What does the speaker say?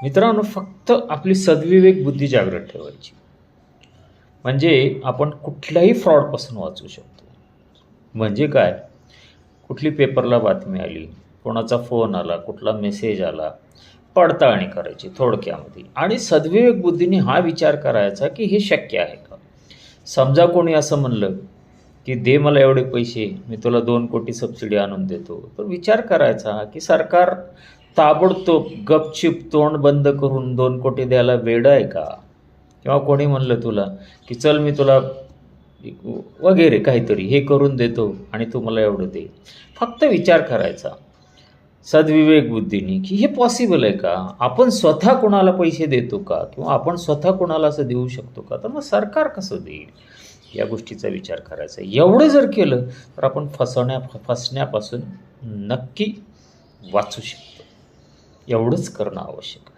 मित्रांनो, फक्त आपली सद्विवेक बुद्धी जागृत ठेवायची, म्हणजे आपण कुठल्याही फ्रॉडपासून वाचू शकतो. म्हणजे काय, कुठली पेपरला बातमी आली, कोणाचा फोन आला, कुठला मेसेज आला, पडताळणी करायची थोडक्यामध्ये. आणि सद्विवेक बुद्धीने हा विचार करायचा की हे शक्य आहे का. समजा कोणी असं म्हणलं की दे मला एवढे पैसे, मी तुला 2 कोटी सबसिडी आणून देतो, तर विचार करायचा की सरकार ताबडतोब गपचिप तोंड बंद करून 2 कोटी द्यायला वेड आहे का. किंवा कोणी म्हणलं तुला की चल मी तुला वगैरे काहीतरी हे करून देतो आणि तू मला एवढं दे. फक्त विचार करायचा सद्विवेक बुद्धीने की हे पॉसिबल आहे का. आपण स्वतः कोणाला पैसे देतो का, किंवा आपण स्वतः कोणाला असं देऊ शकतो का, तर मग सरकार कसं देईल, या गोष्टीचा विचार करायचा. एवढं जर केलं तर आपण फसण्यापासून नक्की वाचू शकतो. एवढंच करणं आवश्यक आहे.